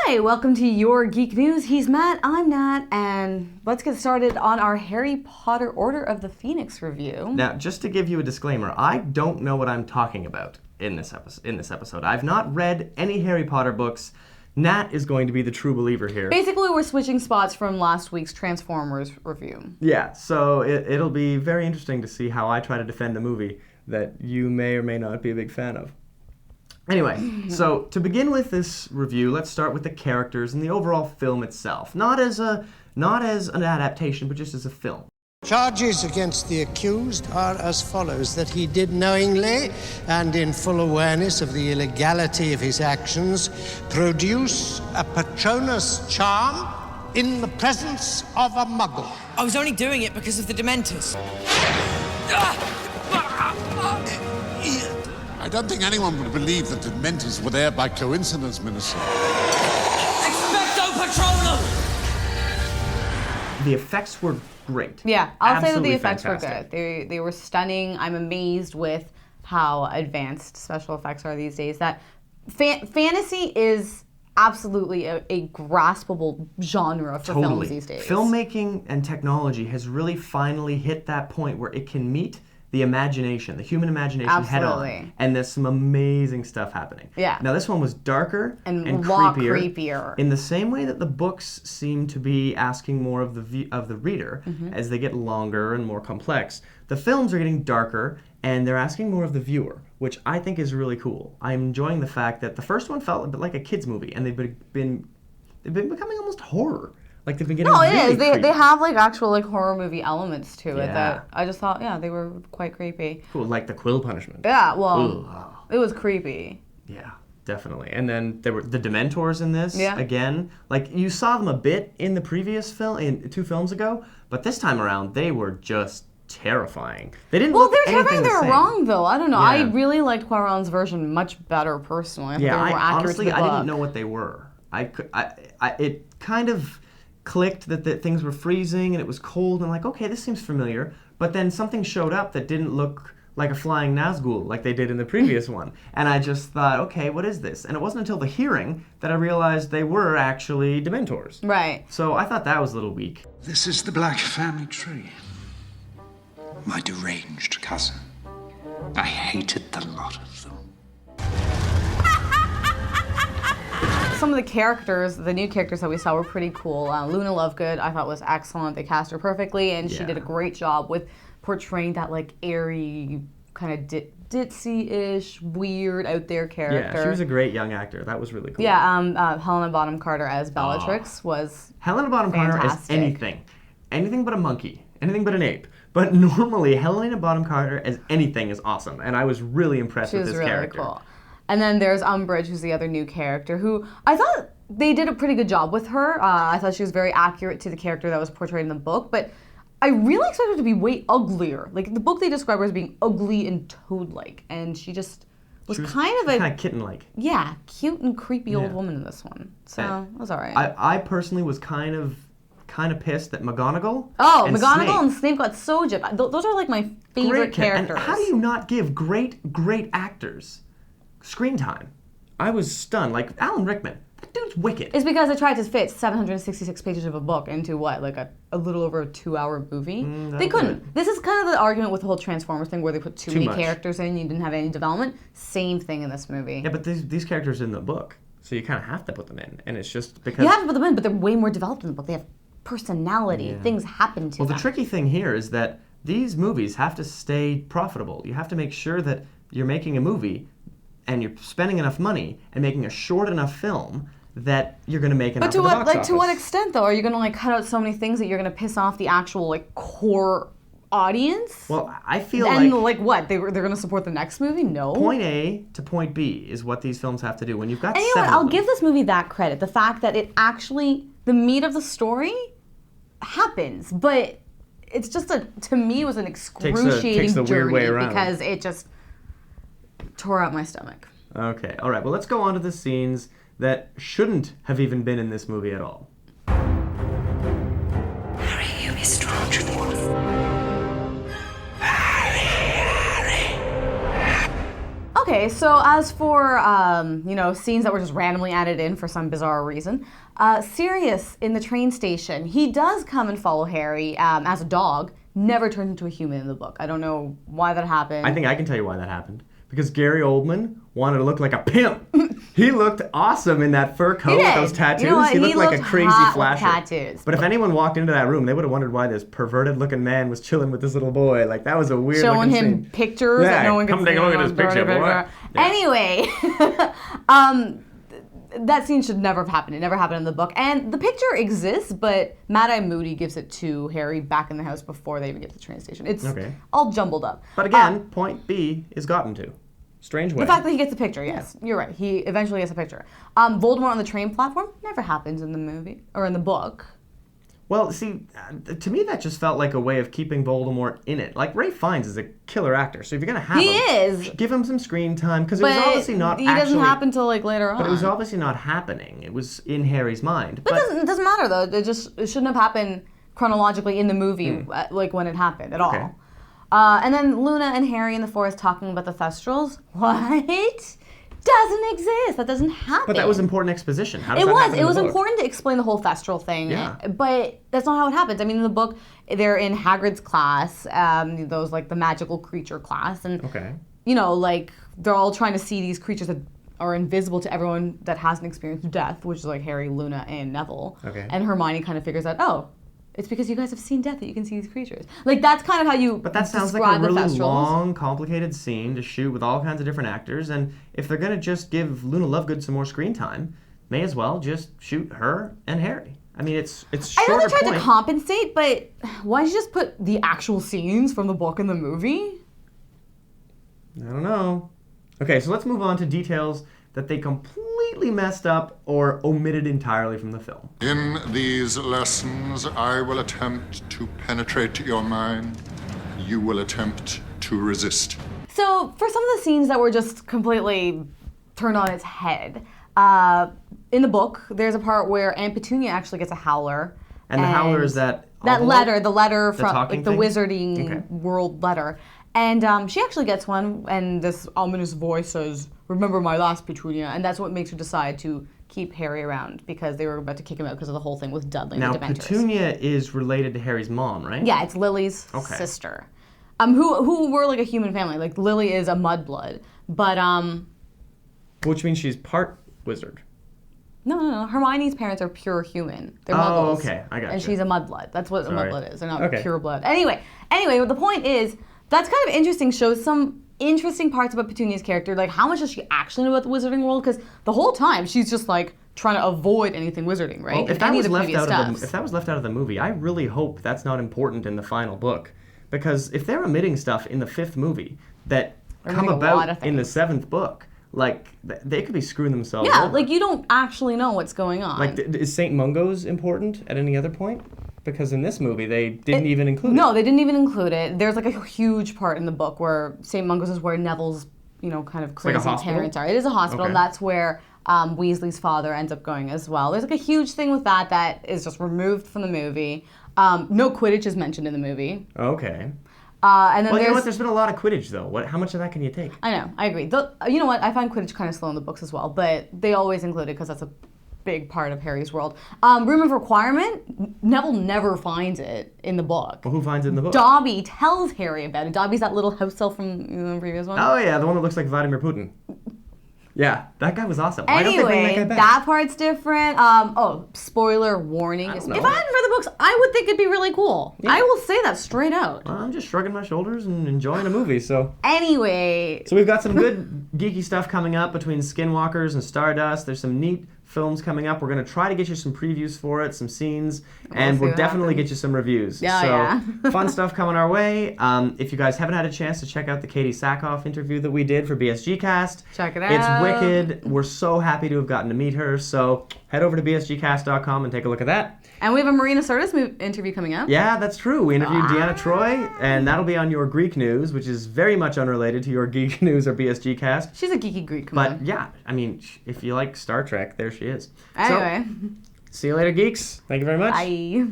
Hi, welcome to Your Geek News. He's Matt, I'm Nat, and let's get started on our Harry Potter Order of the Phoenix review. Now, just to give you a disclaimer, I don't know what I'm talking about in this episode. I've not read any Harry Potter books. Nat is going to be the true believer here. Basically, we're switching spots from last week's Transformers review. Yeah, so it'll be very interesting to see how I try to defend a movie that you may or may not be a big fan of. Anyway, so to begin with this review, let's start with the characters and the overall film itself. Not as an adaptation, but just as a film. Charges against the accused are as follows: that he did knowingly and in full awareness of the illegality of his actions produce a Patronus charm in the presence of a muggle. I was only doing it because of the Dementors. I don't think anyone would believe that the Dementors were there by coincidence, Minister. Expecto Patronum! The effects were great. Yeah, I'll say that the Absolutely effects fantastic. were good. They were stunning. I'm amazed with how advanced special effects are these days. That fantasy is absolutely a graspable genre for films these days. Filmmaking and technology has really finally hit that point where it can meet the imagination, the human imagination head on. And there's some amazing stuff happening. Yeah. Now this one was darker and a lot creepier. In the same way that the books seem to be asking more of the reader as they get longer and more complex. The films are getting darker and they're asking more of the viewer, which I think is really cool. I'm enjoying the fact that the first one felt a bit like a kid's movie and they've been becoming almost horror. Like they've been getting really it is. creepy. They have like actual like horror movie elements to it Yeah. that I just thought, they were quite creepy. Cool, like the quill punishment. Yeah, well, it was creepy. Yeah, definitely. And then there were the Dementors in this again. Like you saw them a bit in the previous film, in 2 films ago, but this time around they were just terrifying. They didn't look they're anything terrifying. They were wrong though. I don't know. Yeah. I really liked Quaron's version much better personally. I thought they were more accurate honestly, to the I book. didn't know what they were. It kind of clicked that things were freezing and it was cold and like, okay, this seems familiar. But then something showed up that didn't look like a flying Nazgul like they did in the previous one. And I just thought, okay, what is this? And it wasn't until the hearing that I realized they were actually Dementors. Right. So I thought that was a little weak. This is the Black Family Tree. My deranged cousin. I hated the lot of them. Some of the characters, the new characters that we saw were pretty cool. Luna Lovegood, I thought was excellent. They cast her perfectly, and she did a great job with portraying that like airy, kind of ditzy-ish, weird, out there character. Yeah, she was a great young actor. That was really cool. Yeah, Helena Bonham Carter as Bellatrix was Helena Bonham Carter as fantastic. anything but a monkey, anything but an ape. But normally, Helena Bonham Carter as anything is awesome, and I was really impressed with this character. She was really cool. And then there's Umbridge, who's the other new character, who I thought they did a pretty good job with her. I thought she was very accurate to the character that was portrayed in the book, but I really expected her to be way uglier. Like, in the book they describe her as being ugly and toad-like, and she just was kind of kitten-like. Yeah, cute and creepy old woman in this one. So, it was all right. I personally was kind of pissed that McGonagall McGonagall and Snape got so gypped. Those are like my favorite characters. And how do you not give great actors screen time? I was stunned. Like, Alan Rickman, that dude's wicked. It's because I tried to fit 766 pages of a book into what, like a little over a 2-hour movie? They couldn't. This is kind of the argument with the whole Transformers thing where they put too many characters in, you didn't have any development. Same thing in this movie. Yeah, but these characters are in the book, so you kind of have to put them in. And it's just because... You have to put them in, but they're way more developed in the book. They have personality. Things happen to them. Well, the tricky thing here is that these movies have to stay profitable. You have to make sure that you're making a movie and you're spending enough money and making a short enough film that you're going to make enough. But to what extent though? Are you going to like cut out so many things that you're going to piss off the actual like core audience? Well, I feel like what? They're going to support the next movie? No. Point A to point B is what these films have to do. When you've got and you know what? I'll give this movie that credit. The fact that it actually, the meat of the story happens, but it's just to me it was an excruciating takes the weird way around. Because it just tore out my stomach. Okay, all right. Well, let's go on to the scenes that shouldn't have even been in this movie at all. Harry, you be strong. Okay, Okay, so as for, scenes that were just randomly added in for some bizarre reason, Sirius in the train station, he does come and follow Harry as a dog, never turned into a human in the book. I don't know why that happened. I think I can tell you why that happened. Because Gary Oldman wanted to look like a pimp. He looked awesome in that fur coat with those tattoos. You know what? He looked like a crazy hot flasher. with tattoos. But if anyone walked into that room, they would have wondered why this perverted-looking man was chilling with this little boy. Like, that was a weird Showing looking him scene. pictures that no one could see. Come take a look at this picture, boy. Yeah. Anyway, that scene should never have happened. It never happened in the book. And the picture exists, but Mad-Eye Moody gives it to Harry back in the house before they even get to the train station. It's all jumbled up. But again, point B is gotten to. Strange way. The fact that he gets a picture, yes. You're right. He eventually gets a picture. Voldemort on the train platform never happens in the movie, or in the book. Well, see, to me that just felt like a way of keeping Voldemort in it. Like, Ralph Fiennes is a killer actor, so if you're going to have him, give him some screen time, because it was obviously not he doesn't happen till later on. But it was obviously not happening. It was in Harry's mind. But it doesn't matter, though. It shouldn't have happened chronologically in the movie, like when it happened at all. And then Luna and Harry in the forest talking about the Thestrals. What? Doesn't exist. That doesn't happen. But that was important exposition. How does it that was. happen It in was the book? important to explain the whole Thestral thing. Yeah. But that's not how it happens. I mean, in the book, they're in Hagrid's class, those like the magical creature class, and they're all trying to see these creatures that are invisible to everyone that hasn't experienced death, which is like Harry, Luna, and Neville. Okay. And Hermione kind of figures out, oh, it's because you guys have seen death that you can see these creatures. Like, that's kind of how you But that sounds like a really long, complicated scene to shoot with all kinds of different actors, and if they're going to just give Luna Lovegood some more screen time, may as well just shoot her and Harry. I mean, it's shorter. I know they tried point. to compensate, but why did you just put the actual scenes from the book in the movie? I don't know. Okay, so let's move on to details that they completely messed up or omitted entirely from the film. In these lessons, I will attempt to penetrate your mind. You will attempt to resist. So, for some of the scenes that were just completely turned on its head, in the book, there's a part where Aunt Petunia actually gets a howler. And the howler is that the letter from like the thing? wizarding world letter. And she actually gets one, and this ominous voice says, "Remember my last Petunia," and that's what makes her decide to keep Harry around, because they were about to kick him out because of the whole thing with Dudley and the Dementors. Now, Petunia is related to Harry's mom, right? Yeah, it's Lily's sister. Who were like a human family. Like, Lily is a mudblood, but Which means she's part wizard. No. Hermione's parents are pure human. They're Oh, muggles. okay. I got you. And she's a mudblood. That's what a mudblood is. They're not pure blood. Anyway, the point is, that's kind of interesting. Shows some interesting parts about Petunia's character. Like, how much does she actually know about the wizarding world? Because the whole time, she's just like trying to avoid anything wizarding, right? Well, if that was left out of the movie, I really hope that's not important in the final book. Because if they're omitting stuff in the 5th movie that come about in the 7th book, like, they could be screwing themselves over. like, you don't actually know what's going on. Like, is St. Mungo's important at any other point? Because in this movie, they didn't even include it. No, they didn't even include it. There's like a huge part in the book where St. Mungo's is where Neville's, kind of crazy parents are. It is a hospital, and that's where Weasley's father ends up going as well. There's like a huge thing with that is just removed from the movie. No Quidditch is mentioned in the movie. Okay. And then you know what? There's been a lot of Quidditch, though. How much of that can you take? I know. I agree. You know what? I find Quidditch kind of slow in the books as well, but they always include it because that's a big part of Harry's world. Room of Requirement, Neville never finds it in the book. Well, who finds it in the book? Dobby tells Harry about it. Dobby's that little house elf from the previous one. Oh, yeah, the one that looks like Vladimir Putin. Yeah, that guy was awesome. Why don't they bring that guy back? That part's different. Spoiler warning. If I hadn't read the books, I would think it'd be really cool. Yeah. I will say that straight out. Well, I'm just shrugging my shoulders and enjoying a movie, so. Anyway. So we've got some good geeky stuff coming up between Skinwalkers and Stardust. There's some neat films coming up. We're going to try to get you some previews for it, some scenes, and we'll definitely get you some reviews. Yeah, fun stuff coming our way. If you guys haven't had a chance to check out the Katie Sackhoff interview that we did for BSG Cast, check it out. It's wicked. We're so happy to have gotten to meet her. So head over to bsgcast.com and take a look at that. And we have a Marina Sirtis interview coming up. Yeah, that's true. We interviewed Deanna Troy, and that'll be on Your Greek News, which is very much unrelated to Your Geek News or BSG Cast. She's a geeky Greek. But yeah, I mean, if you like Star Trek, there she is. Anyway. So, see you later, geeks. Thank you very much. Bye.